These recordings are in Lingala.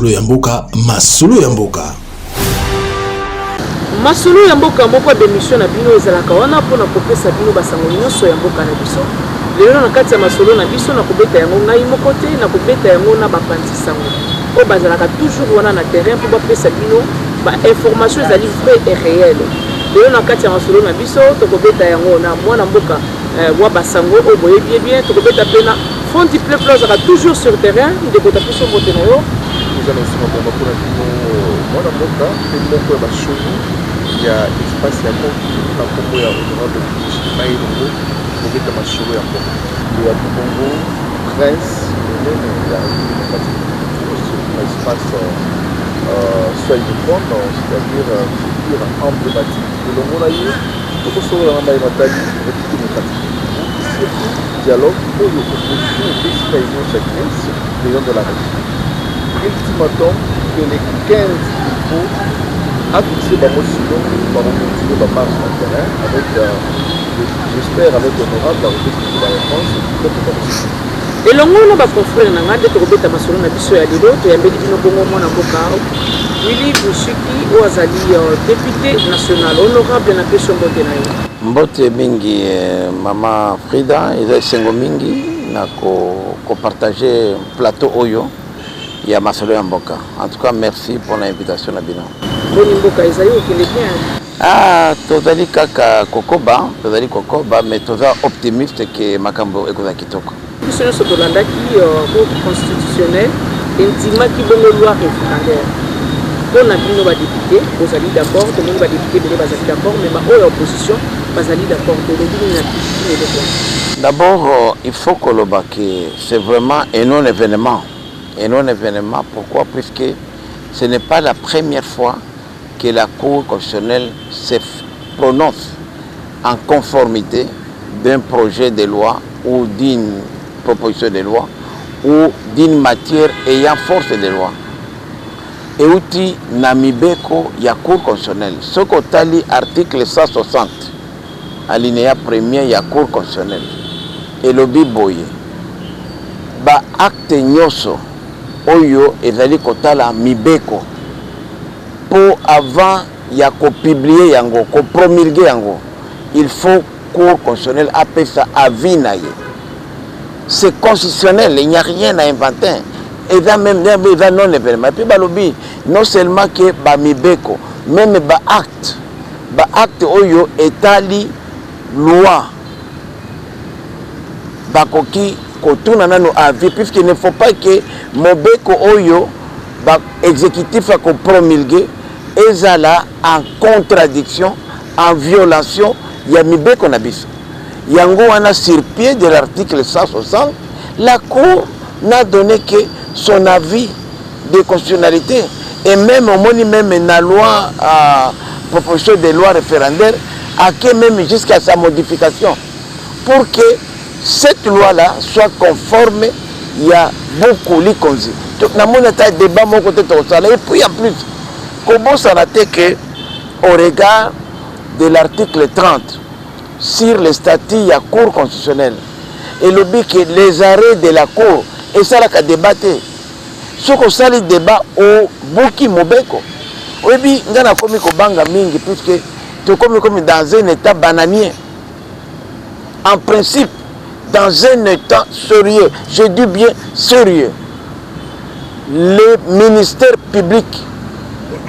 masolo ya mboka, masolo ya mboka. Masolo ya mboka moko démission na bino ezalaka wana pona kopesa bino basango nyonso ya mboka na biso. Lelo na kati ya masolo na biso na kobeta yango ngai moko te na kobeta yango na bapanzi sango. O bazalaka toujours wana na terrain pour bapesa bino ba information ezali vraie et réelle. Lelo na kati ya masolo na biso to kobeta yango na mwana mboka wa basango o boye bien to kobeta pena fond du peuple azaka toujours sur terrain de kota biso vote na yo. Nous allons se rendre pour la mwana mboka pe moko ya bashovu ya espace ya moko na kombo ya honorable Chimayi Longo kobeta masolo ya mboka ya Bongo prince ya espace soit uniforme, c'est-à-dire figure emblématique de Longo na yo tout solo na mai matali république démocratique surtout dialogue pour l'opposition et puis chacun sur le président de la République. Ultimatum que les 15 faut afficher la motion par continuer la marche en terrain avec, j'espère, avec l'honorable la reprise de la réponse et l'ongo na ba confrère na ngande to kobeta masolo na biso ya lelo to yambeli bino bongo mwana mboka Willy Bushiki Ouazali député national honorable na question mbote na yo mbote mingi mama Frida eza sengo mingi na ko partager plateau oyo ya masolo ya mboka. En tout cas merci pour l'invitation na bino. Boni mboka ezali okele bien. Tozali kaka kokoba mais toza optimiste que makambo ekoza kitoko. Biso nyonso tolandaki cour constitutionnelle intimaki bongo loi référendaire. Mpona bino badéputé bozali d'accord tomoni badéputé bele bazali d'accord mais baoyo opposition bazali d'accord tolobi nini na kiti eloko. D'abord il faut koloba que c'est vraiment un non-événement. Un non-événement, pourquoi? Puisque ce n'est pas la première fois que la Cour constitutionnelle se prononce en conformité d'un projet de loi ou d'une proposition de loi ou d'une matière ayant force de loi. Et outil Namibeko, il y a Cour constitutionnelle. Ce qu'on a lu article 160, alinéa premier, il y a Cour constitutionnelle. Et le Biboye. Ba acte nyoso. Oyo ezali kotala mibeko pour avant ya ko publier yango ko promulguer yango il faut cour constitutionnelle appelle ça avis na ye c'est constitutionnel il n'y a rien à inventer et là même là non événement et puis balobi non seulement que ba mibeko même ba acte oyo etali loi ba koki kotuna nano avis puisqu'il ne faut pas que mobeko oyo ba exécutif a ko promulguer ezala en contradiction en violation ya mibeko na biso yango wana sur pied de l'article 160 la cour n'a donné que son avis de constitutionnalité et même au moni même na loi proposition de loi référendaire à que même jusqu'à sa modification pour que cette loi-là soit conforme, il y a beaucoup de choses. Donc, nous avons un débat mon côté de et puis en plus, comment ça n'a été que au regard de l'article 30 sur les statuts de la Cour constitutionnelle et le but que les arrêts de la Cour et ça là débatté. Ce qu'on ça le débat au Buki Mobeko. Oui, puis nous avons commis banga mingi puisque tu comme dans un état bananier. En principe. Dans un état sérieux, je dis bien sérieux, le ministère public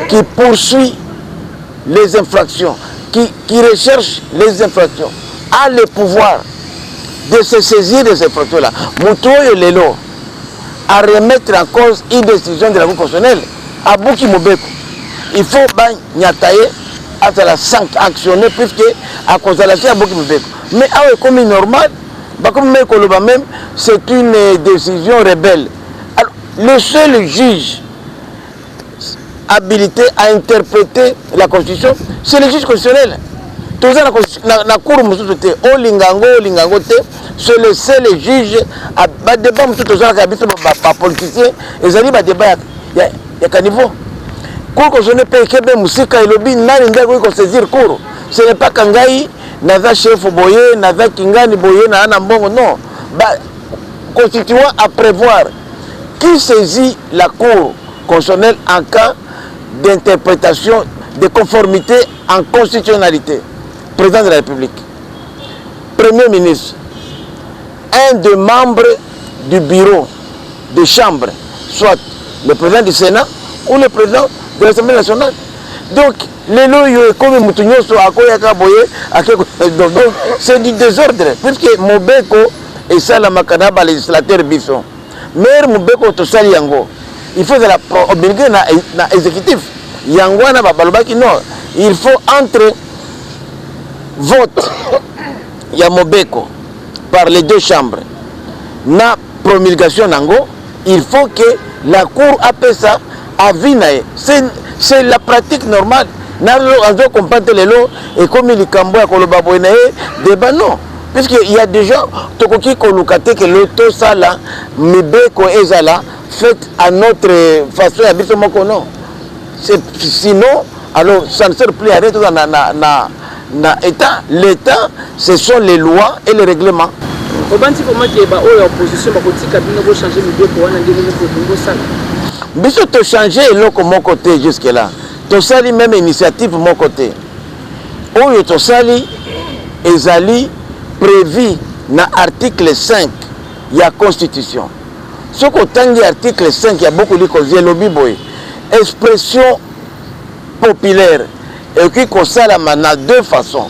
qui poursuit les infractions, qui recherche les infractions, a le pouvoir de se saisir de ces infractions-là. Moutoyo Lelo à remettre en cause une décision de la Cour constitutionnelle à Buki Mobeko. Il faut Nyataye à la sanctionner puisque à cause de la à Buki Mobeko. Mais comme normal, même, c'est une décision rebelle. Alors, le seul juge habilité à interpréter la Constitution, c'est le juge constitutionnel. Tout ça, la Cour, c'est le seul juge à débat, politicien, et ils débat à niveau. Cour constitutionnelle peut que Moussika et Lobi n'a rien saisir cour. Ce n'est pas Kangaï. Naza chef boye, naza kingani boye, na anambongo, non. Constituant à prévoir qui saisit la cour constitutionnel en cas d'interprétation de conformité en constitutionnalité. Président de la République, Premier ministre, un des membres du bureau de chambre, soit le président du Sénat ou le président de l'Assemblée nationale. Donc, les loyaux comme Moutounio sont à donc c'est du désordre, puisque Mobeko et ça la Makanaba législateur Bisson. Mais Mobeko to sali yango. Il faut de la obliger na exécutif. Yango na babalobaki non. Il faut entre vote ya Mobeko par les deux chambres na promulgation nango, il faut que la cour appelle ça à Vinae. C'est la pratique normale. On doit comprendre les lois et comme il est débat non. Puisqu'il y a des gens qui ont que l'auto ça là, Mibeko et Zala, fait à notre façon à non. Sinon, alors ça ne sert plus à rien dans l'État. L'État, ce sont les lois et les règlements. Obanti comment que ba o opposition ba kotika bino ko changer Mibeko wana ndenge ko bongo sala. Biso to changer eloko mon côté jusque là. To sali même initiative mon côté. Oyo to sali ezali prévu na article 5 ya constitution. Ce qu'autant article 5 il y a beaucoup de causes lobby boy. Expression populaire et qui consala na deux façons.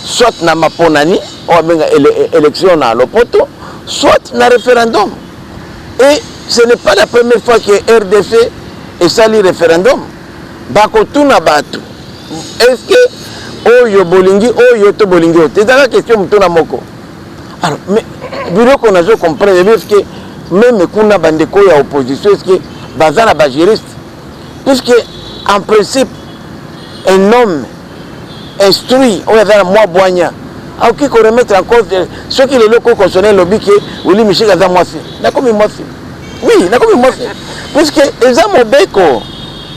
Soit na maponani ou bien élection na lopoto, soit na référendum. Et ce n'est pas la première fois que RDC est sali référendum. Bakotuna batu. Est-ce que Oyo Bolingi, Oyo to Bolingi, c'est la question mutuna moko. Alors, mais bureau qu'on a compris, est-ce que même kuna bandeko ya opposition, est-ce que bazana ba juriste, puisque en principe un homme instruit, on va moi boigna, à qui qu'on remettre en cause ceux qui les locaux constitutionnels lobby que Willy Michel Gaza Moissi, n'a comme Moissi. Oui, n'a comme Moissi, puisque les hommes beko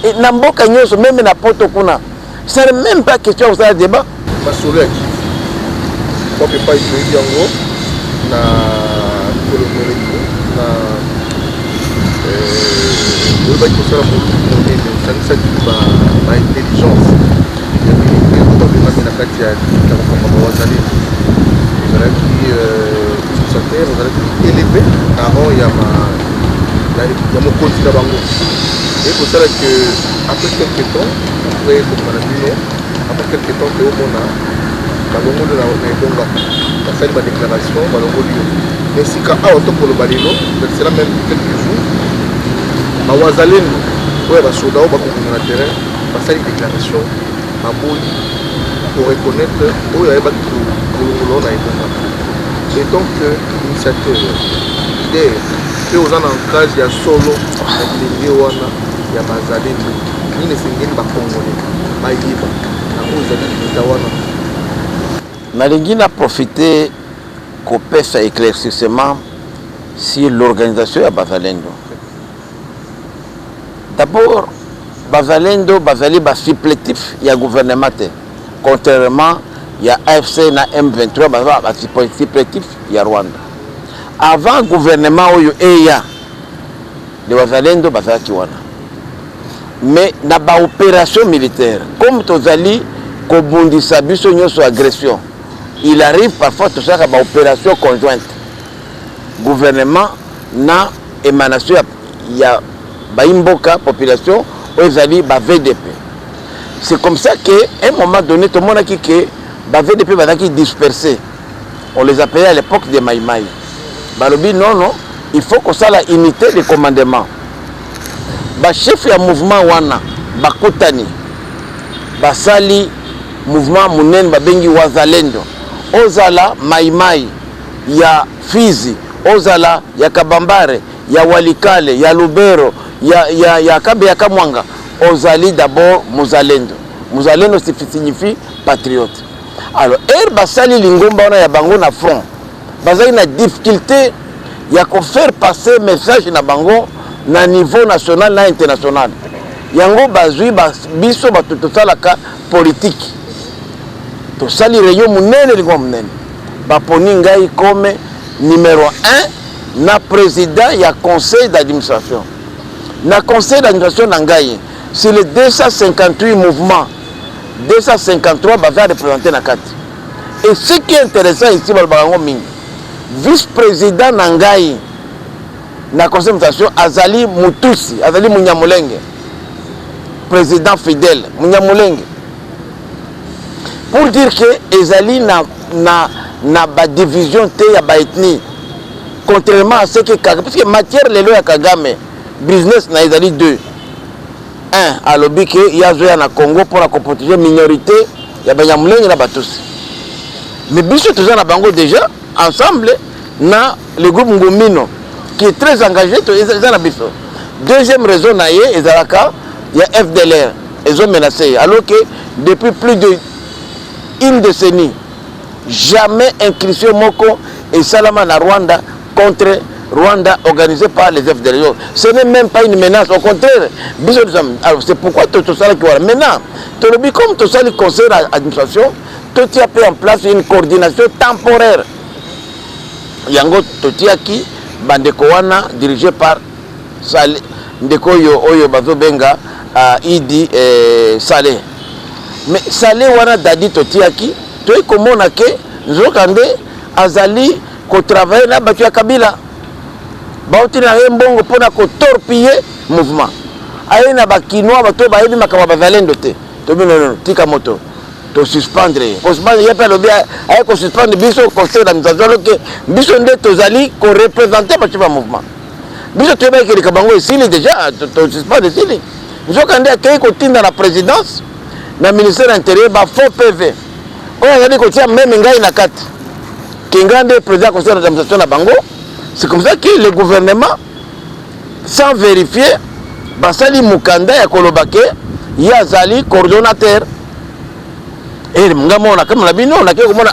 et namboka nyoso même na poto kuna. Ce n'est même pas question de ça débat. Ma soleil, je ne peux pas y aller na colomérico, na le bail pour ça la monnaie, ça ma intelligence. Il y a qui élevé avant il y a mon continent bango. Et pour ça que après quelques temps, après quelques temps que on a balongo de la Ebonga, ça fait une déclaration balongo lui. Mais si quand on tombe pour le balino, c'est la même quelques jours. Ma wazalendo, ouais bah soda au bas na terrain, ça fait une déclaration à Boli pour reconnaître où il y a pas de na Ebonga. Et donc l'initiateur idée que aux en cas il y a solo avec les wana ya bazalendo ni ne sengeli ba congolais ba yiba na cause de tawana. Nalingi a profité kopesa éclaircissement sur l'organisation ya bazalendo. D'abord bazalendo bazali ba supplétif ya gouvernement contrairement ya AFC na M23 ba supplétif ya Rwanda. Avant gouvernement oyo eya de bazalendo bazaki wana. Mais na ba opération militaire comme tozali kobundisa biso nyoso agression, il arrive parfois to saka ba opération conjointe gouvernement na émanation ya ba imboka population ezali ba VDP. C'est comme ça que un moment donné tout le monde a dit que ba VDP bazaki dispersé. On les appelait à l'époque des Maïmaï. Balobi non, il faut que ça la unité de commandement. Ba chef ya mouvement wana bakutani basali mouvement munen babengi wazalendo ozala maimai ya Fizi, ozala ya Kabambare, ya Walikale, ya Lubero, ya Kabe ya Kamwanga, ozali d'abord muzalendo. Muzalendo signifie patriote. Alors basali lingomba wana ya bango na front bazali na difficulté ya ko faire passer message na bango na niveau national na international. Yango bazui biso batutosalaka politique. To sali réunion munene lingo munene. Baponi ngai comme numéro 1 na président ya conseil d'administration. na conseil d'administration nangaye sur les 258 mouvements 253 va représenter na kati. Et ce qui est intéressant ici balbango mingi vice-président nangaye na conseil d'administration Azali Mutusi, Azali Munyamulenge, président fidèle Munyamulenge, pour dire que Azali na ba division te ya ba ethnie, contrairement à ce que Kagame, parce que matière les lois ya Kagame business na Azali 2 un à lobby que il y a na Congo pour la protéger minorité ya Banyamulenge na Batusi, mais biso tous na bango déjà ensemble na le groupe Ngomino qui est très engagé. Deuxième raison, il y a FDLR, ils ont menacé. Alors que depuis plus d'une décennie, jamais incursion Moko et Salama na Rwanda contre Rwanda organisé par les FDLR. Ce n'est même pas une menace, au contraire. Alors c'est pourquoi tout ça qui maintenant, comme tout ça le conseil d'administration, tout a pris en place une coordination temporaire. Yango Totiaki bandeko wana dirigé par Saleh ndeko oyo bazo benga Idi Saleh, mais Saleh wana dadi totiaki to komona ke nzokande azali ko travailler na batu ya Kabila bauti na mbongo pona ko torpiller mouvement ayi na bakinoa bato bayebi makama bazalendo te to bino tika moto to suspendre il y a pas le bien avec ko suspendre biso conseil d'administration que biso nde tozali ko représenter ba mouvement biso to ba ke kabango ici déjà to suspendre ici nzokande akei ko tinda na présidence na ministère intérieur ba faux PV on a dit ko tia même ngai na kati kingande président conseil d'administration na bango. C'est comme ça que le gouvernement sans vérifier basali mukanda ya kolobake ya zali coordonnateur. Et ngamona comme la bino na ke komona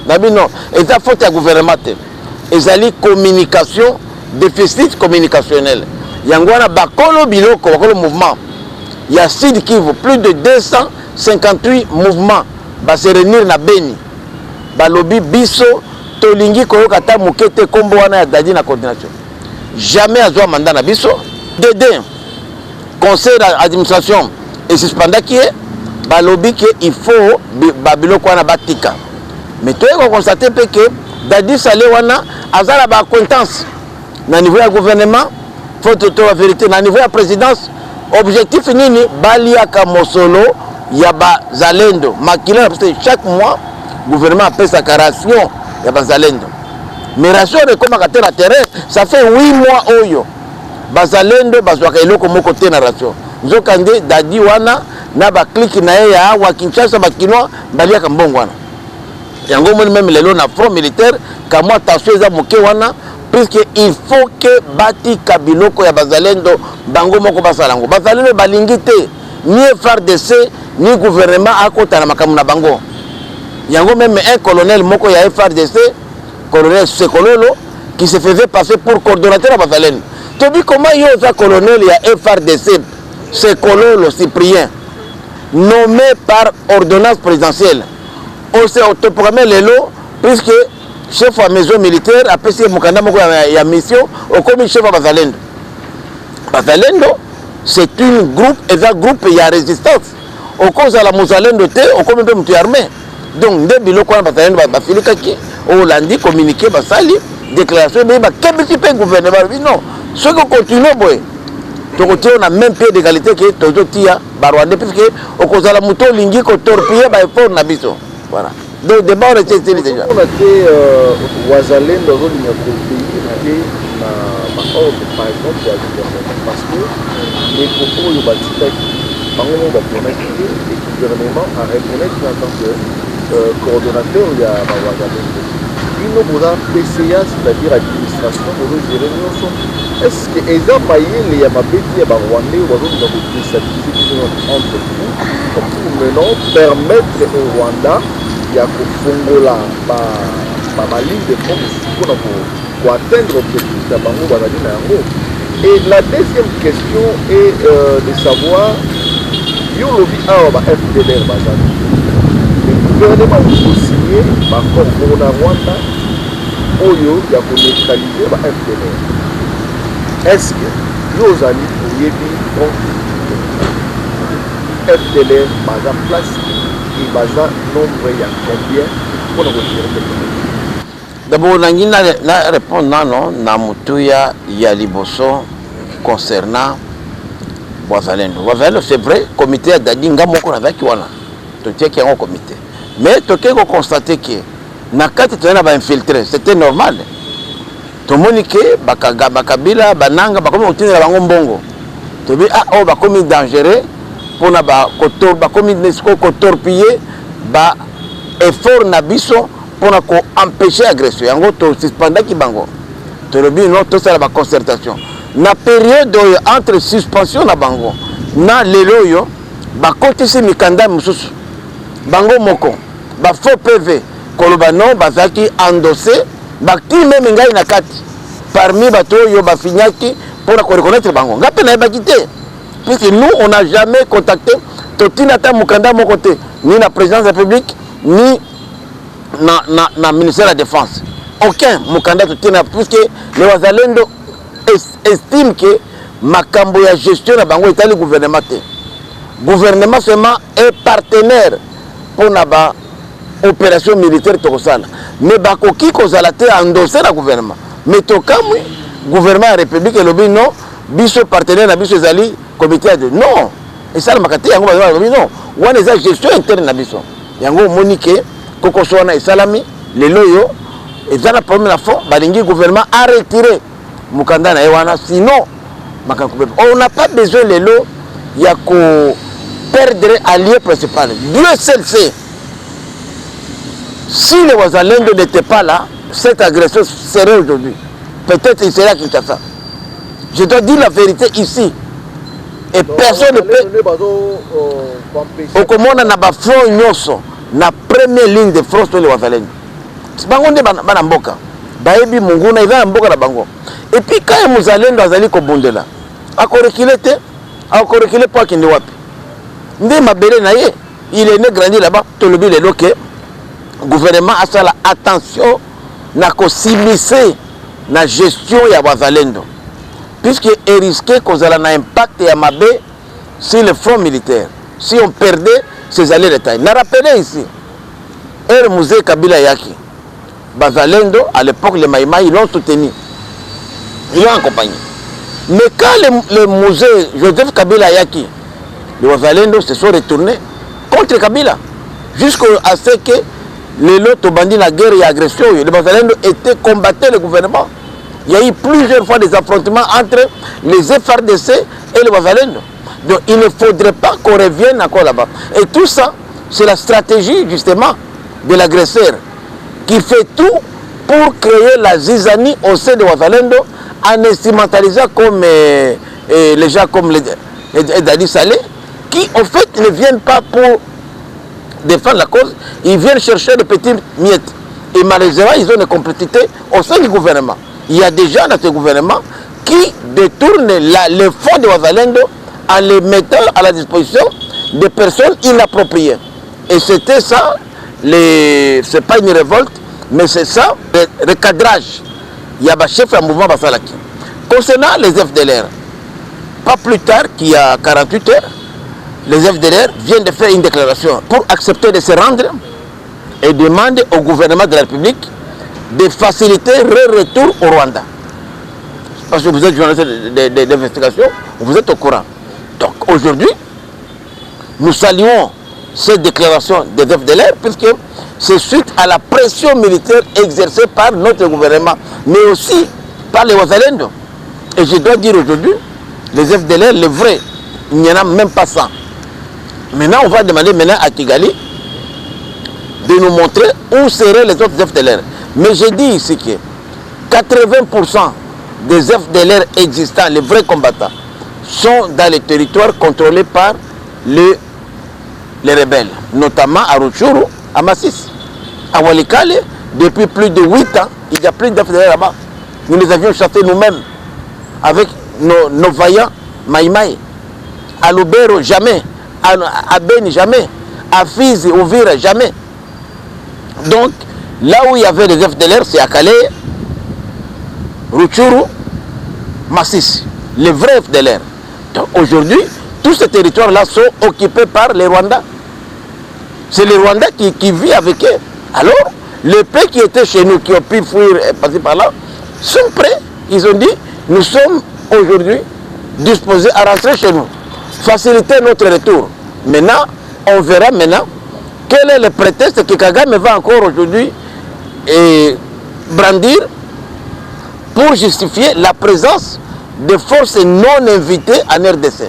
na bino et ça faute à gouvernement et zali communication déficit communicationnel yangwana bakolo biloko bakolo mouvement ya Sud Kivu plus de 258 mouvements ba se réunir na Beni balobi biso tolingi koyoka ta mukete kombo wana ya dadi na coordination jamais azwa mandat na biso DD conseil d'administration et suspendaki balobi que il faut babiloko wana batika mais toi on constate que dadi Saleh wana azala ba acquaintance na niveau ya gouvernement faut tout la vérité na niveau ya présidence objectif nini baliaka mosolo ya bazalendo makila parce que chaque mois gouvernement appelle sa ration ya bazalendo mais ration de comme à terrain ça fait 8 mois oyo bazalendo bazwaka eloko moko te na ration nzokande dadi wana na ba click na ya wa Kinshasa bakino baliaka mbongo wana yango moni même lelo na front militaire kama attention za moke wana puisque il faut que bati kabiloko ya bazalendo bango moko basalango bazalendo balingi te ni FARDC ni gouvernement akota na makamu na bango yango même un colonel moko ya FARDC colonel Sekololo qui se faisait passer pour coordonnateur à bazalendo to bi comment yo za colonel ya FARDC Sekololo Cyprien nommé par ordonnance présidentielle on s'est autoproclamé lelo puisque chef à maison militaire a passé mukanda moko ya mission au comme chef à bazalendo bazalendo c'est un groupe ya résistance au cause à la mozalendo te au comme même armé donc de biloko na bazalendo ba filika ki au landi communiquer basali déclaration mais ba kebisi pe gouvernement non ce que continue boy to côté on a même pied d'égalité que toto tia barwande puisque au cause à la moto lingi ko torpiller ba effort na biso voilà donc débat on était déjà on a été wazalendo dans le pays na ordre par exemple ya gouvernement parce que les propos yo batitaki bango ba promettre et le gouvernement a reconnaître en tant que coordonnateur ya ba wazalendo bino boza PCA c'est-à-dire administration bozo gérer nyonso est-ce que eza mayele ya mabeti ya ba rwandais bazolinga ko déstabiliser entre vous comme pour maintenant permettre au Rwanda ya kofongola ba ligne de front pour atteindre l'objectif de bango bazali na yango. Et la deuxième question est de savoir yo lobi awa ba FDLR bazali le gouvernement a signé ba accord na Rwanda oyo ya ko neutraliser ba FDLR. Est-ce que yo zali yebi donc FDLR baza place et baza nombre ya combien pour nous retirer cette commune. D'abord na répondre non na mutuya ya liboso concernant Wazalendo. Wazalendo c'est vrai comité a dadi nga moko na vaki wana. To tie ki en comité. Mais to ke ko constater que na kati to na ba infiltrer, c'était normal. To monike bakabila bananga bakomi otinela bango mbongo. To bi ah oh bakomi dangereux pour na ba kotor bakomi nesko kotorpiller ba effort na biso pour na ko empêcher agression. Yango to suspendaki bango. To le bi non to ça la concertation. Na période entre suspension na bango na lelo yo bakotisi mikanda mususu bango moko ba faux PV koloba non bazaki endossé bakti même ngai na kati parmi bato yo bafinyaki pour reconnaître bango ngape na bakité puisque nous on n'a jamais contacté totina ta mukanda moko te ni la présidence de la République ni na ministère de la Défense aucun mukanda totina puisque le Wazalendo estime que makambo ya gestion na bango etali gouvernement te gouvernement seulement est partenaire pour na ba opération militaire tokosala mais bakoki kozala te endossé na gouvernement mais tokamwi gouvernement ya république elobi non biso partenaire na biso ezali comité de non esalamaka te yango bazalobi non wana eza gestion interne na biso yango omoni ke kokoso wana esalami lelo yo eza na problème na fond balingi gouvernement a retiré mukanda na ye wana sinon on n'a pas besoin lelo ya ko perdre allié principal Dieu seul sait si les Wazalendo n'étaient pas là cette agression serait aujourd'hui peut-être il serait à Kinshasa je dois dire la vérité ici et donc, personne ne peut okomona na ba front nyoso na première ligne de front sur les Wazalendo bango nde bana mboka bayebi munguna eza na mboka na bango et puis quand Muzalendo azali kobundela akorekile te akorekile po akende wapi nde mabele na ye il est né grandi là-bas tolobi lelo ke gouvernement asala attention na kosimisa na gestion ya Wazalendo puisque est risqué kozala na impact ya mabe sur le front militaire si on perdait ces alliés de taille. Na rappelé ici Mzee Kabila yaki Wazalendo à l'époque les Maïmaï l'ont soutenu, ils l'ont accompagné. Mais quand le musée Joseph Kabila Yaki, les Wazalendo se sont retournés contre Kabila, jusqu'à ce que les lots bandits la guerre et l'agression, les Wazalendo étaient combattus le gouvernement. Il y a eu plusieurs fois des affrontements entre les FRDC et les Wazalendo. Donc il ne faudrait pas qu'on revienne encore là-bas. Et tout ça, c'est la stratégie justement de l'agresseur qui fait tout pour créer la zizanie au sein de Wazalendo en instrumentalisant comme les gens comme les Dadi Saleh qui en fait ne viennent pas pour défendre la cause, ils viennent chercher des petites miettes. Et malheureusement, ils ont des complétités au sein du gouvernement. Il y a des gens dans ce gouvernement qui détournent les fonds de Wazalendo en les mettant à la disposition des personnes inappropriées. Et c'était ça, c'est pas une révolte, mais c'est ça, le recadrage. Il y a un chef de mouvement Basalaki. Concernant les FDLR, pas plus tard qu'il y a 48 heures, les FDLR viennent de faire une déclaration pour accepter de se rendre et demander au gouvernement de la République de faciliter le retour au Rwanda. Parce que vous êtes journaliste d'investigation, vous êtes au courant. Donc aujourd'hui, nous saluons cette déclaration des FDLR puisque c'est suite à la pression militaire exercée par notre gouvernement, mais aussi par les Wazalendo. Et je dois dire aujourd'hui, les FDLR, les vrais, il n'y en a même pas 100. Maintenant, on va demander maintenant à Kigali de nous montrer où seraient les autres FDLR. Mais je dis ici que 80% des FDLR existants, les vrais combattants, sont dans les territoires contrôlés par les rebelles, notamment à Rutshuru, à Massis, à Walikale. Depuis plus de 8 ans, il n'y a plus d'FDLR là-bas. Nous les avions chassés nous-mêmes avec nos vaillants Maïmaï. À Lubero, jamais. À Beni, jamais. À Fizi, Uvira, jamais. Donc, là où il y avait les FDLR, c'est à Calais, Rutshuru, Massis. Les vrais FDLR. Aujourd'hui, tous ces territoires-là sont occupés par les Rwandais. C'est les Rwandais qui vivent avec eux. Alors, les pays qui étaient chez nous, qui ont pu fuir et passer par là, sont prêts. Ils ont dit, nous sommes aujourd'hui disposés à rentrer chez nous, faciliter notre retour. Maintenant, on verra maintenant quel est le prétexte que Kagame va encore aujourd'hui brandir pour justifier la présence de forces non invitées en RDC.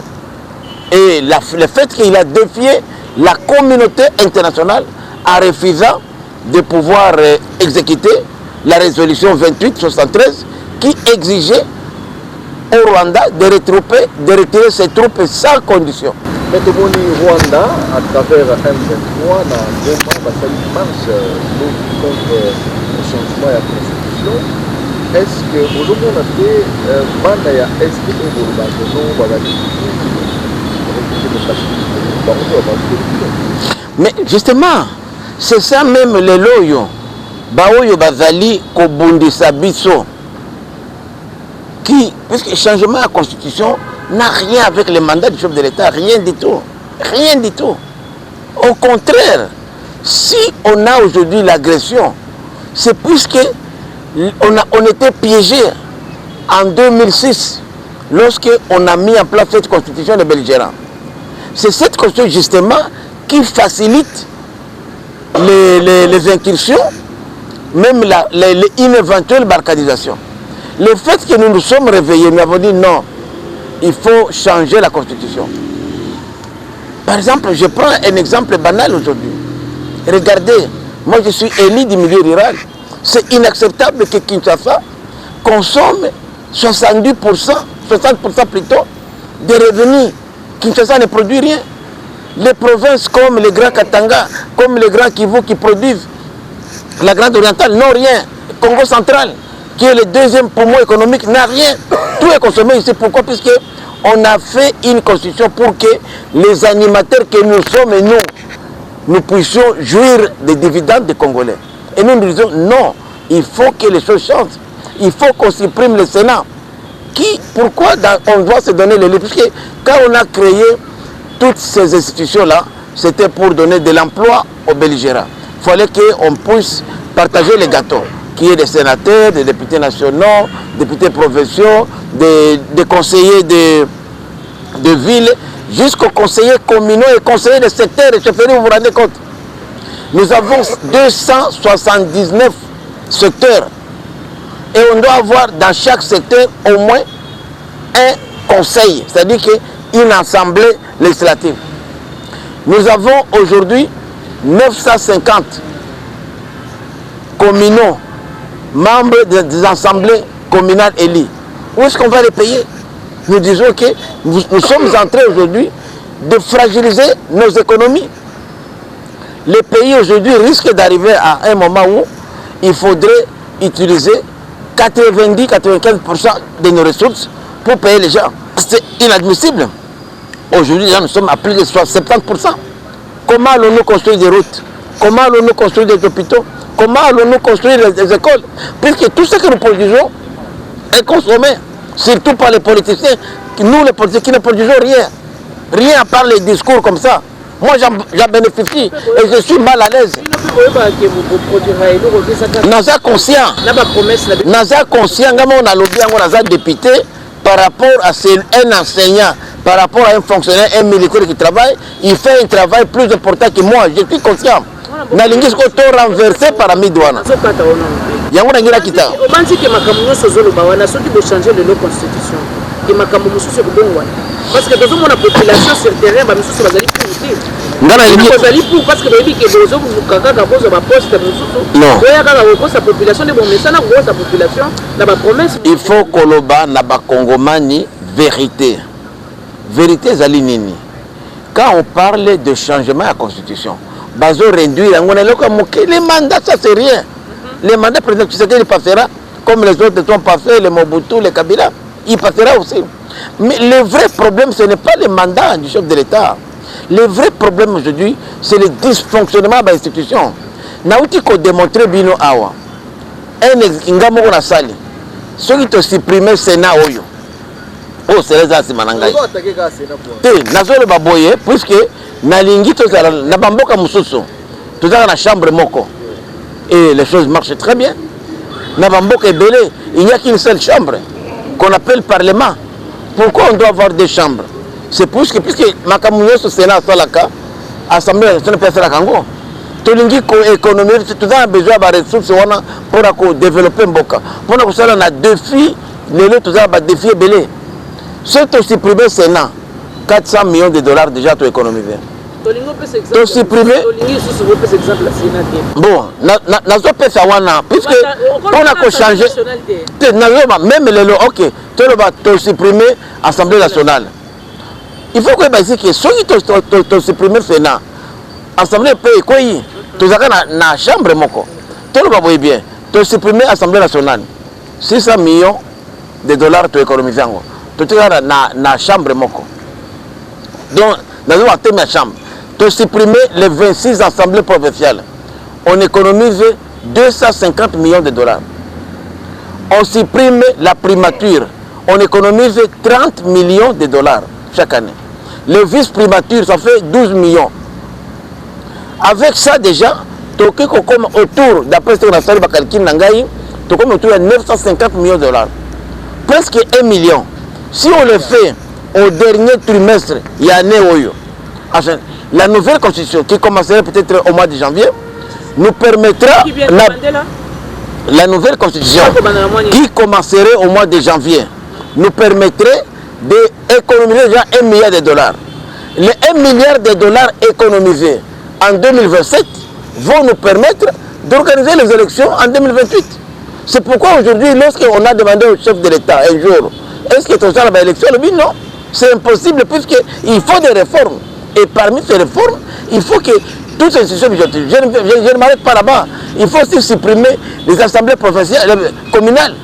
Et le fait qu'il a défié la communauté internationale en refusant de pouvoir exécuter la résolution 2873 qui exigeait au Rwanda de retirer ses troupes sans condition. Mais tout le monde Rwanda, à travers M23, dans Goma, Basali marche contre le changement de la constitution. Est-ce que aujourd'hui on a fait bande ya est-ce que mais justement, c'est ça même les loyo. Baoyo bazali kobundisa biso. Qui, puisque le changement de la constitution n'a rien avec le mandat du chef de l'État, rien du tout. Rien du tout. Au contraire, si on a aujourd'hui l'agression, c'est puisque on était piégé en 2006 lorsqu'on a mis en place cette constitution de belligérants. C'est cette constitution justement qui facilite les incursions, même une éventuelle balkanisation. Le fait que nous nous sommes réveillés, nous avons dit non, il faut changer la constitution. Par exemple, je prends un exemple banal aujourd'hui. Regardez, moi je suis élu du milieu rural. C'est inacceptable que Kinshasa consomme 70%, 60% plutôt, des revenus. Kinshasa ne produit rien. Les provinces comme les Grands Katanga, comme les Grands Kivu qui produisent, la Grande Orientale n'ont rien. Congo central, qui est le deuxième poumon économique, n'a rien. Tout est consommé ici. Pourquoi? Puisqu'on a fait une constitution pour que les animateurs que nous sommes et nous puissions jouir des dividendes des Congolais. Et nous nous disons non, il faut que les choses changent. Il faut qu'on supprime le Sénat. Pourquoi on doit se donner le livre? Puisque quand on a créé toutes ces institutions-là, c'était pour donner de l'emploi aux belligérants. Il fallait qu'on puisse partager les gâteaux, qu'il y ait des sénateurs, des députés nationaux, députés provinciaux, des conseillers de ville, jusqu'aux conseillers communaux et conseillers de secteur et chefferies, vous vous rendez compte? Nous avons 279 secteurs et on doit avoir dans chaque secteur au moins un conseil, c'est-à-dire une assemblée législative. Nous avons aujourd'hui 950 communaux, membres des assemblées communales élites. Où est-ce qu'on va les payer? Nous disons que nous sommes en train aujourd'hui de fragiliser nos économies. Les pays aujourd'hui risquent d'arriver à un moment où il faudrait utiliser 90-95% de nos ressources pour payer les gens. C'est inadmissible. Aujourd'hui, nous sommes à plus de 70%. Comment allons-nous construire des routes? Comment allons-nous construire des hôpitaux? Comment allons-nous construire des écoles? Puisque tout ce que nous produisons est consommé, surtout par les politiciens. Nous, les politiciens, qui ne produisons rien. Rien à part les discours comme ça. Moi, j'en bénéficie et je suis mal à l'aise. Naza conscient, on a lobby, on a député par rapport à un enseignant, par rapport à un fonctionnaire, un militaire qui travaille, il fait un travail plus important que moi. Je suis conscient. Nalingi Skoto renversé par Amidouana. Yangouna Ngira Kita. Obanzi que Makamuno Sozolo Bawana, ceux qui veulent changer de nos constitutions. Que Makamuno Sozolo Bawana. Parce que dans la population sur le terrain, nous sommes allés pour dire. Parce que les gens qui ont kaka kabozo ba poste non. Sa population de bon mais ça na grosse population na ba promesse. Il faut koloba na ba Congomani vérité. Vérité zali nini. Quand on parle de changement à la constitution, bazo réduire les mandats ça c'est rien. Les mandats président Tshisekedi il passera comme les autres sont passés, les Mobutu, les Kabila, il passera aussi. Mais le vrai problème ce n'est pas le mandat du chef de l'État. Le vrai problème aujourd'hui, c'est le dysfonctionnement de l'institution. Nauti ko démontrer bino awa. Un ngamo na sali. Ceux qui te supprimer Sénat oyo. oh c'est les asima nangai te nazolo baboye puisque nalingi tozala na bamboka mususu tozala na chambre moko et les choses marchent très bien na bamboka ebele il n'y a qu'une seule chambre qu'on appelle parlement. Pourquoi on doit avoir deux chambres? C'est puisque makambo nyonso Sénat asalaka assemblée nationale peut faire kango tolingi ko économie tout a besoin de ressources wana pour développer mboka pour que ça na défi lelo tout a ba défi belé c'est aussi privé Sénat 400 millions de dollars déjà to économiser to supprimer bon na zo pesa wana puisque on a ko changer même lelo OK to supprimer assemblée nationale. Il faut que basique que ceux qui supprimer Sénat assemblée paye quoi tout ça na chambre moko tout le monde bien to supprimer assemblée nationale 600 millions de dollars to économiser ngo tout ça na chambre moko donc dans une thème chambre to supprimer les 26 assemblées provinciales on économise 250 millions de dollars. On supprime la primature on économise 30 millions de dollars chaque année. Le vice-primature, ça fait 12 millions. Avec ça déjà, comme autour, d'après ce qu'on a fait, comme autour de 950 millions de dollars. Presque 1 million. Si on le fait au dernier trimestre, il y a la nouvelle constitution qui commencerait peut-être au mois de janvier, nous permettra... La nouvelle constitution qui commencerait au mois de janvier nous permettrait d'économiser déjà 1 milliard de dollars. Les 1 milliard de dollars économisés en 2027 vont nous permettre d'organiser les élections en 2028. C'est pourquoi aujourd'hui, lorsqu'on a demandé au chef de l'État un jour, est-ce que tu as une élection? Le but non, c'est impossible puisqu'il faut des réformes. Et parmi ces réformes, il faut que toutes ces institutions, je ne m'arrête pas là-bas, il faut aussi supprimer les assemblées provinciales, communales.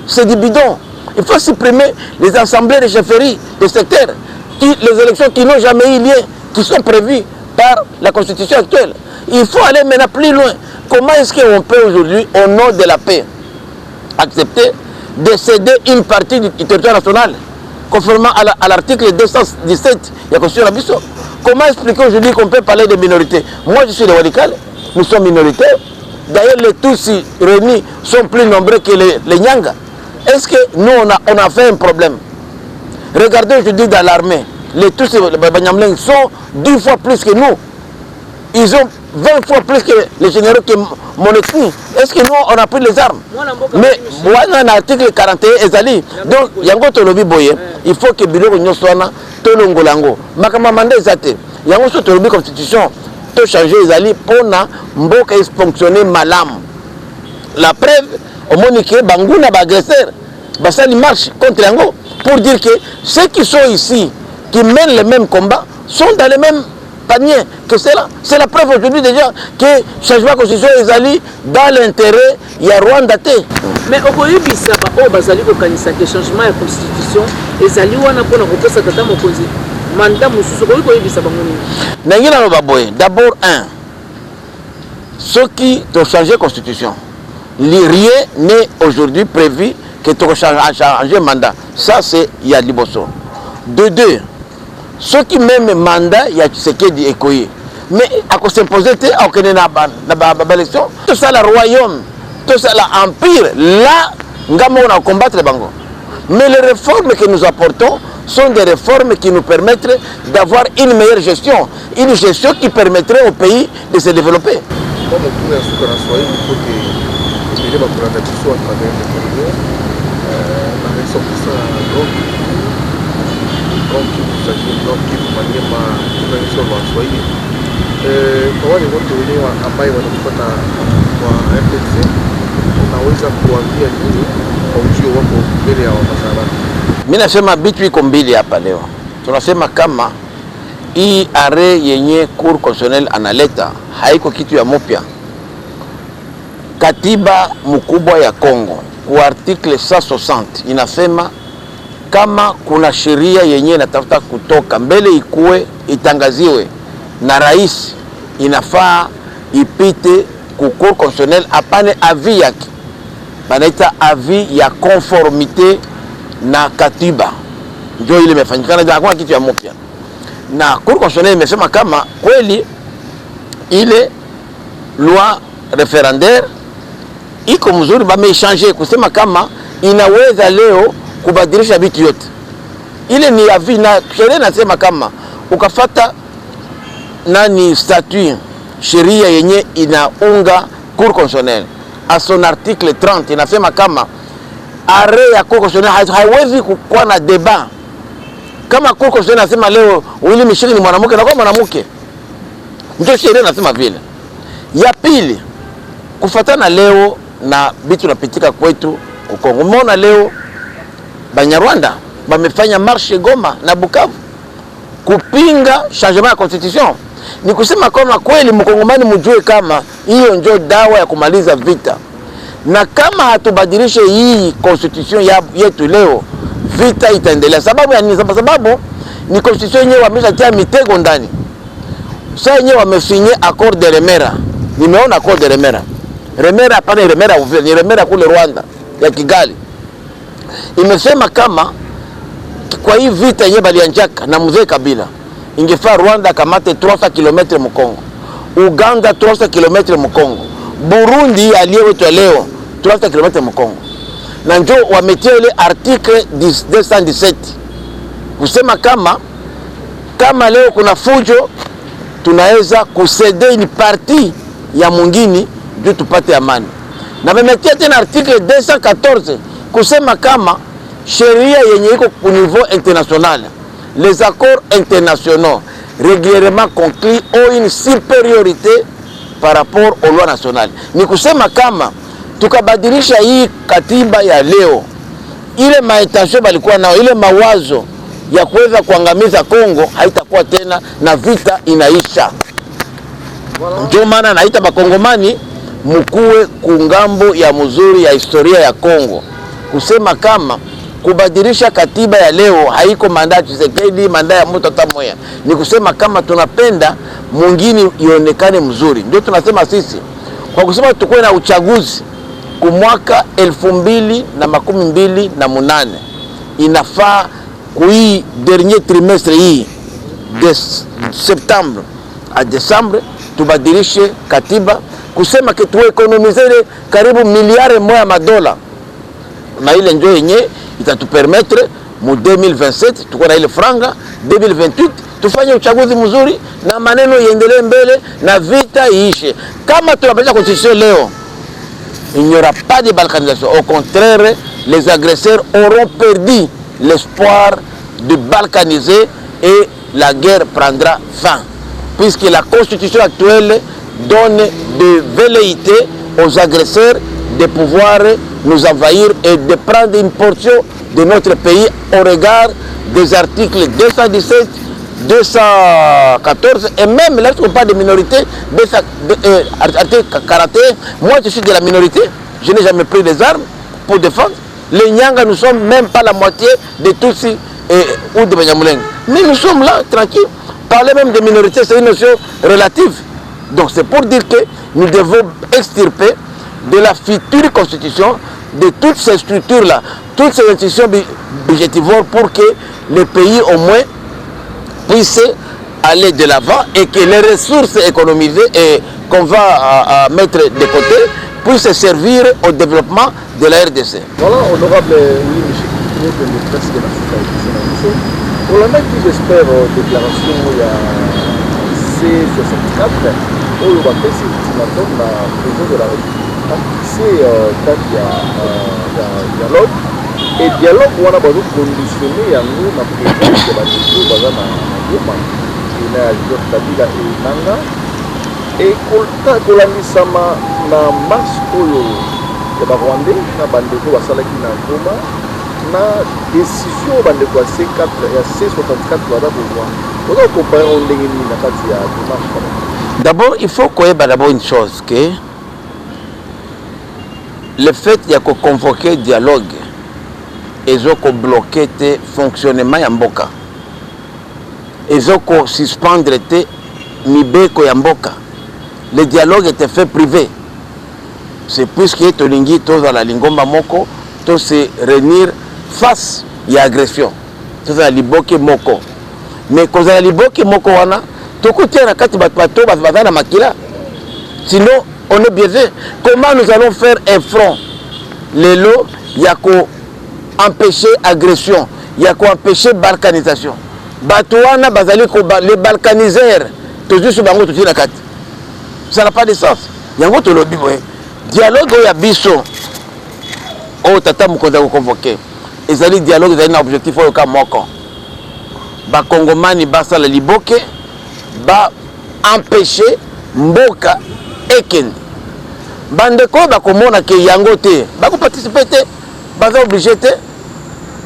C'est du bidon. Il faut supprimer les assemblées de chefferie, de secteurs, les élections qui n'ont jamais eu lieu, qui sont prévues par la constitution actuelle. Il faut aller maintenant plus loin. Comment est-ce qu'on peut aujourd'hui, au nom de la paix, accepter de céder une partie du territoire national, conformément à l'article 217 de la Constitution de la Bissau? Comment expliquer aujourd'hui qu'on peut parler de minorités? Moi, je suis de Walikale, nous sommes minoritaires. D'ailleurs, les Tutsis réunis sont plus nombreux que les Nyanga. Est-ce que nous, on a fait un problème? Regardez aujourd'hui dans l'armée, les Tutsis sont 10 fois plus que nous. Ils ont 20 fois plus que les généraux qui mon ethnie. Est-ce que nous, on a pris les armes? Mais moi, dans l'article 41, Ezali, donc, Yango Tolobi Boye, il faut que Bilo Nyoswana, Tolongolango, Makamamande Zate, Yango Tolobi Constitution, tout changer Ezali pour na Mboka fonctionner malam. La preuve, au Monique, Bangouna, agresseur, Bassali marche contre Yango pour dire que ceux qui sont ici, qui mènent le même combat, sont dans le même panier que c'est là. C'est la preuve aujourd'hui déjà que le changement de constitution est allé dans l'intérêt, il y a Rwanda. Mais au Koyi Bissaba, au Bazali Kokanisa, que le changement de constitution est allé où on a pour nous faire tata mokozi. Mandat Moussou, Koyi Bissaba Mouni. D'abord, ceux qui ont changé la constitution, rien n'est aujourd'hui prévu que tu changer le mandat. Ça, c'est Yadliboso. De deux, ceux qui même mandat, il y a ce qui est écoyé. Mais à cause de s'imposer, à cause de l'élection, tout ça, le royaume, tout ça, l'empire, là, on va combattre les bangos. Mais les réformes que nous apportons sont des réformes qui nous permettraient d'avoir une meilleure gestion. Une gestion qui permettrait au pays de se développer. Kwa wale wote wenyewe ambaye wanatoka kwa RTC, unaweza kuambia nini kwa ujio wako mbele ya wanahabari? Mimi nasema bitu iko mbili hapa leo. Tunasema kama hii are yenye Cour constitutionnelle analeta haiko kitu ya mupya. Katiba mkubwa ya Kongo kwa article 160 inasema kama kuna sheria yenye inatafuta kutoka mbele ikue itangaziwe na rais, inafaa ipite ku Cour constitutionnelle apane avis yake, banaita avis ya conformité na katiba. ndio ile imefanyikana, ndio hakuna kitu ya mpya. Na Cour constitutionnelle imesema kama kweli ile loi referendaire iko mzuri, bameichange kusema kama inaweza leo kubadilisha vitu yote. Ile ni avis, na sheria nasema kama ukafata nani statut sheria yenye inaunga Cour constitutionnelle à son article 30 inasema kama arrêt ya Cour constitutionnelle haiwezi kuwa na débat. Kama Cour constitutionnelle nasema leo Willy Michel ni mwanamke na kwa mwanamke, ndio sheria nasema vile. Ya pili, kufatana leo na bitu napitika kwetu Kongo, umeona leo Banyarwanda bamefanya marche Goma na Bukavu kupinga changement ya constitution. Ni kusema kama kweli mkongomani mjue kama hiyo ndio dawa ya kumaliza vita, na kama hatubadilishe hii constitution yetu leo, vita itaendelea. Sababu ya nini? Sababu ni constitution yenyewe wameshatia mitego ndani. Sasa yenyewe wamesinye accord de Remera. Nimeona accord de Remera. Remera hapana, Remera Uvira, ni Remera kule Rwanda ya Kigali. Imesema kama kwa hii vita yenyewe balianjaka na mzee Kabila, ingefaa Rwanda kamate 300 km Mkongo, Uganda 300 km Mkongo, Burundi aliyewetwa leo 300 km Mkongo. Na njo wametia ile article 217 kusema kama leo kuna fujo tunaweza kusede ni parti ya mwingine ndio tupate amani. Na wametia tena article 214 kusema kama sheria yenye iko au niveau international, les accords internationaux régulièrement conclus ont une supériorité par rapport aux lois nationales. Ni kusema kama tukabadilisha hii katiba ya leo, ile intention balikuwa nao, ile mawazo ya kuweza kuangamiza Kongo haitakuwa tena na vita inaisha. Ndio maana naita bakongomani mkuwe kungambo ya mzuri ya historia ya Kongo, kusema kama kubadilisha katiba ya leo haiko manda Tshisekedi, manda ya mtu tamoya. Ni kusema kama tunapenda mwingine ionekane mzuri. Ndio tunasema sisi kwa kusema tukue na uchaguzi kwa mwaka 2028 inafaa kui dernier trimestre hii de septembre à décembre tubadilishe katiba, kusema ke tuwe ekonomize karibu miliari moja madola, na ile ndio yenye itatupermettre mu 2027 tuko na ile franga, 2028 tufanye uchaguzi mzuri na maneno iendelee mbele na vita iishe. Kama tunabadilisha constitution leo, il n'y aura pas de balkanisation. Au contraire, les agresseurs auront perdu l'espoir de balkaniser et la guerre prendra fin, puisque la constitution actuelle donne de velléité aux agresseurs de pouvoir nous envahir et de prendre une portion de notre pays au regard des articles 217, 214 et même lorsqu'on parle de minorité, article 41. Moi je suis de la minorité, je n'ai jamais pris des armes pour défendre. Les Nyanga, nous sommes même pas la moitié de Tutsi ou de Banyamuleng. Mais nous sommes là, tranquilles. Parler même de minorité, c'est une notion relative. Donc c'est pour dire que nous devons extirper de la future constitution, de toutes ces structures-là, toutes ces institutions budgétivores, pour que le pays au moins puisse aller de l'avant et que les ressources économisées et qu'on va mettre de côté puissent servir au développement de la RDC. Voilà, honorable Willy Michel, le président de la Société. Pour la qui j'espère déclaration il y a C64, où le bateau c'est ultimatum la président de la République a fixé date dialogue. Et dialogue on a besoin de conditionner à nous la présence de la République dans la Goma et la Kabila et Nanga et kolamisama na marche oyo ya Rwanda na bandeko basalaki na Goma na décision bandeko ya C4 ya C64 bada pouvoir. On a comparé on ndenge ni na kati ya démarche. D'abord, il faut qu'on ait d'abord une chose, que le fait de convoquer dialogue et de bloquer le fonctionnement de Mboka et de suspendre le Mibeko ya Mboka, le dialogue était fait privé. C'est puisque Tolingi, tous dans la Lingomba Moko, tous se réunir face à l'agression. tozala liboke moko. Mais kozala liboke moko wana tokotia na kati bato baza na makila. Sinon on est biaisé. Comment nous allons faire un front? Lelo yako empêcher agression, yako empêcher balkanisation. Bato wana bazali ko les balkaniseurs toujours sur bango tout na kati. Ça n'a pas de sens. Yango to lobi boye. Dialogue ya biso o tata mukonza ko convoquer. Ezali dialogue ezali na objectif oyo ka moko. Ba Congomani basala liboke ba empêcher mboka ekende. Bandeko ba komona ke yango te ba ko participer te ba obligé te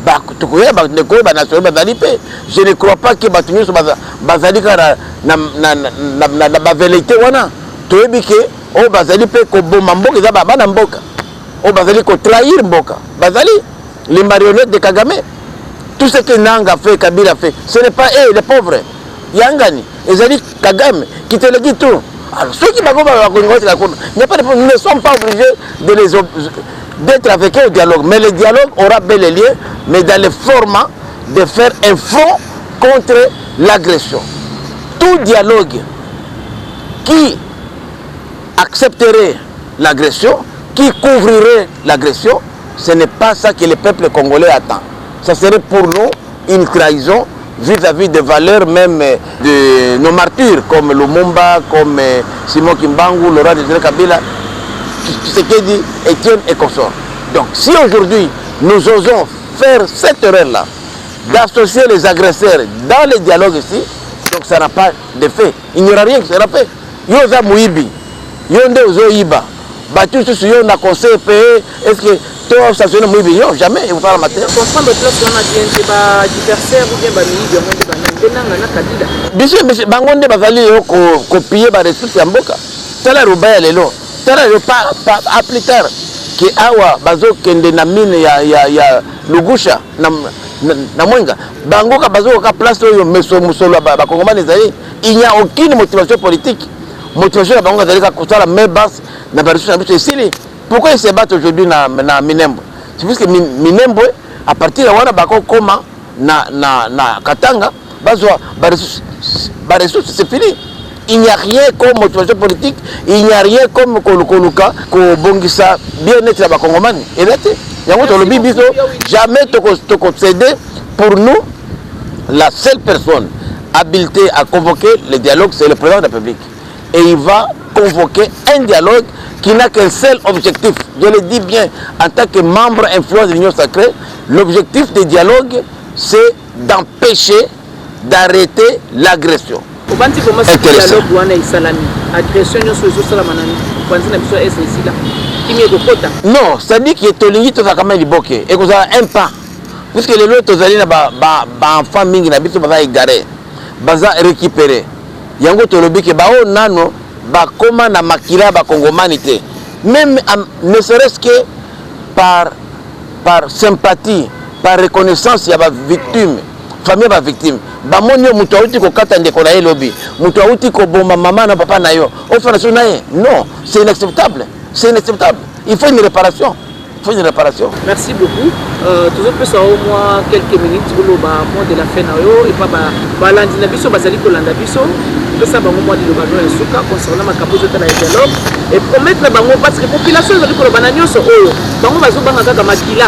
ba tukoya ba ndeko ba national bazali pe. Je ne crois pas que ba tunyo bazali kara na ba vérité wana toyebi ke o bazali pe ko bomba mboka za ba na mboka o bazali ko trahir mboka bazali les marionnettes de Kagame. Tout ce que Nanga fait, Kabila fait, ce n'est pas eux, les pauvres. Yangani, Ezali Kagame, qui te le dit tout. Alors, ceux qui nous ne sommes pas obligés d'être avec eux au dialogue. Mais le dialogue aura bel et lieu, mais dans le format de faire un front contre l'agression. Tout dialogue qui accepterait l'agression, qui couvrirait l'agression, ce n'est pas ça que le peuple congolais attend. Ça serait pour nous une trahison vis-à-vis des valeurs même de nos martyrs comme Lumumba, comme Simon Kimbangu, Laurent Désiré Kabila, ce que dit Étienne et consort. Donc si aujourd'hui nous osons faire cette erreur-là, d'associer les agresseurs dans les dialogues ici, donc ça n'a pas d'effet. Il n'y aura rien qui sera fait. Yoza Mouibi, Yonde Ozo Iba, battu sur Yon a conseil payé, est-ce que stationné Mouibi, non, jamais, il ne faut pas la mater. Comprendre que lorsqu'on a dit que l'adversaire ou bien Monsieur, Bangonde Bazali copier les ressources à Mboka. C'est la Roubaix, elle est là. C'est la pas plus tard. Qui awa bazo kende na mine ya Lugusha na Mwenga. Bangoka bazo ka place yo meso musolo ba Kongomani zali. Il n'y a aucune motivation politique. Motivation la bangoka zali ka kosala mais basse na ba ressources na biso. Pourquoi ils se battent aujourd'hui na Minembwe? C'est parce que Minembwe à partir de wana bako koma na Katanga bazwa ba ressources c'est fini. Il n'y a rien comme motivation politique, il n'y a rien comme Kolukoluka, Kobongisa, bien-être à Bakongomani. Et là, jamais te concéder pour nous, la seule personne habilitée à convoquer le dialogue, c'est le président de la République. Et il va convoquer un dialogue qui n'a qu'un seul objectif. Je le dis bien, en tant que membre influent de l'Union sacrée, l'objectif du dialogue, c'est d'empêcher, d'arrêter l'agression. Non, ça dit qu'il est olingui tout ça quand même liboké et que ça un pas puisque les autres zalina ba enfant mingi na biso ba égaré baza récupérer yango to lobi ke ba o nano ba koma na makila ba kongomanité même ne serait-ce que par sympathie, par reconnaissance ya ba victime famille ba victime ba monyo muto auti ko kata ndeko na ye lobi muto auti ko bomba maman na papa na yo o fana so na ye non, c'est inacceptable, c'est inacceptable. Il faut une réparation. Il faut une réparation. Merci beaucoup. Toujours plus au moins quelques minutes pour le mot de la fin et pas balandi na biso bazali ko landa biso tout ça bango moi de l'obano et souka concernant ma capote de la dialogue et promettre bango parce que population ezali ko bana nyonso oyo bango bazo banga kaka makila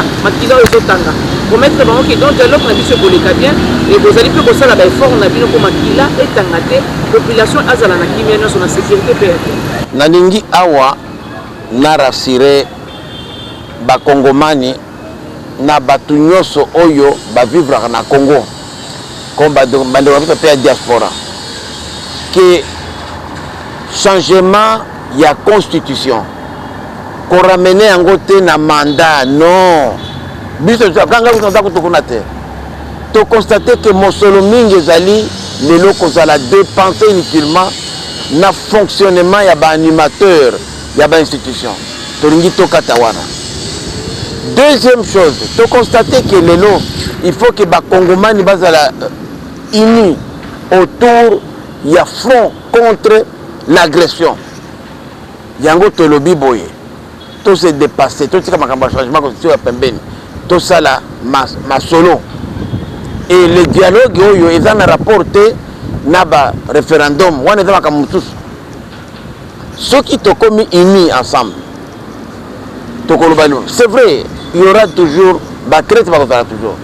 oyo tanga promettre bango que donc dialogue na biso ko leka bien et vous allez plus ko sala ba effort na bino ko makila et tangate population azala na kimia nyonso na sécurité pe na ningi awa na rassurer ba Kongomani na batu nyonso oyo ba vivre na Congo comme bande wa pe diaspora que changement ya constitution ko ramener yango te na mandat non biso kanga ko tukuna te to constater que mosolo mingi ezali lelo kozala dépenser inutilement na fonctionnement ya ba animateur ya ba institution to ringi to katawana. Deuxième chose, tu constater que lelo, il faut que les Congomani bazala unis autour du front contre l'agression. Yango to lobi boye. Tout se dépasser, tout ce qui est changement constitutionnel pembeni. Tout ça là ma solo. et le dialogue oyo eza na rapporté na ba référendum wana eza makamutusu soki tokomi unis ensemble tokoloba c'est vrai il y aura toujours bakrete bakozala toujours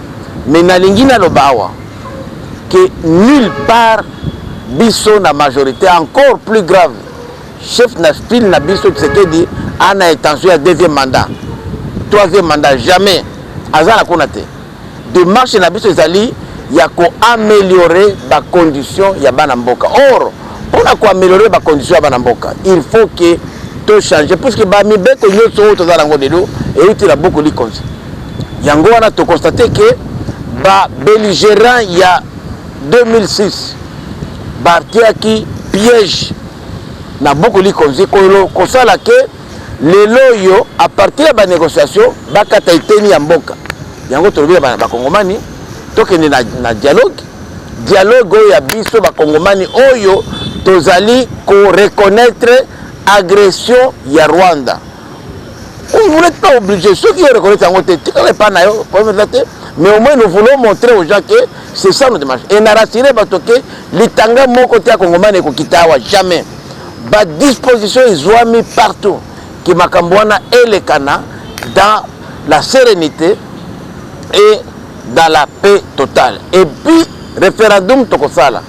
mais nalingi naloba awa que nulle part biso na majorité encore plus grave chef na style na biso Tshisekedi ana intention ya deuxième mandat troisième mandat jamais azala kuna te démarche na biso ezali ya ko améliorer ba condition ya bana mboka or pona ko améliorer ba condition ya bana mboka il faut que to changer parce que ba mibeko nyonso to zala ngo lelo et utila beaucoup li konzi yango wana to constater que ba belligérant ya 2006 batiaki piège na beaucoup li konzi ko sala que lelo yo à partir de la négociation bakata iteni ya mboka yango to ba kongomani tokende na dialogue oyo ya biso bakongomani oyo tozali ko reconnaître agression ya Rwanda. Vous n'êtes pas obligé, ceux qui reconnaissent en côté, mais au moins nous voulons montrer aux gens que c'est ça notre démarche. Et nous rassurer que l'itanga mon côté à Congomani et Kokitawa jamais. Ba disposition ils ont mis partout qui makambwana et le Cana dans la sérénité et dans la paix totale. Et puis référendum tokosala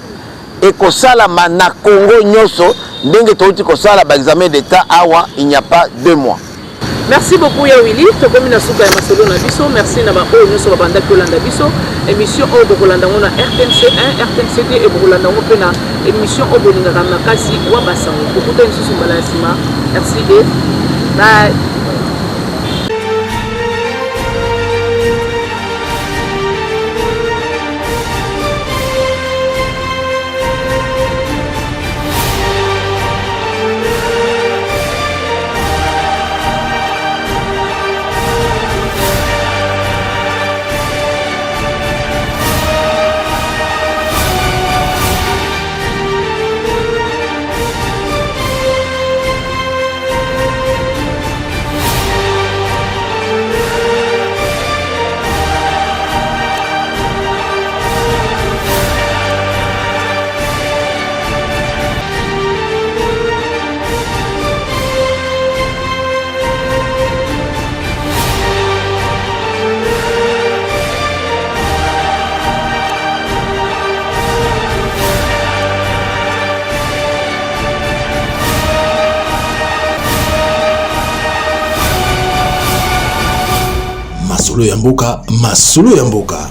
et kosala mana Congo nyoso ndenge touti kosala ba examen d'état awa il n'y a pas 2 mois. Merci beaucoup ya Willy tokomi na suka ya masolo na biso merci na ba oyo nyoso babanda kolanda biso émission oyo bokolanda ngona RTNC 1 RTNC 2 et bokolanda ngo pe na émission oyo bolingaka makasi wa basango kokuta nsusu mbala sima merci et bye. Masolo ya mboka, masolo ya mboka.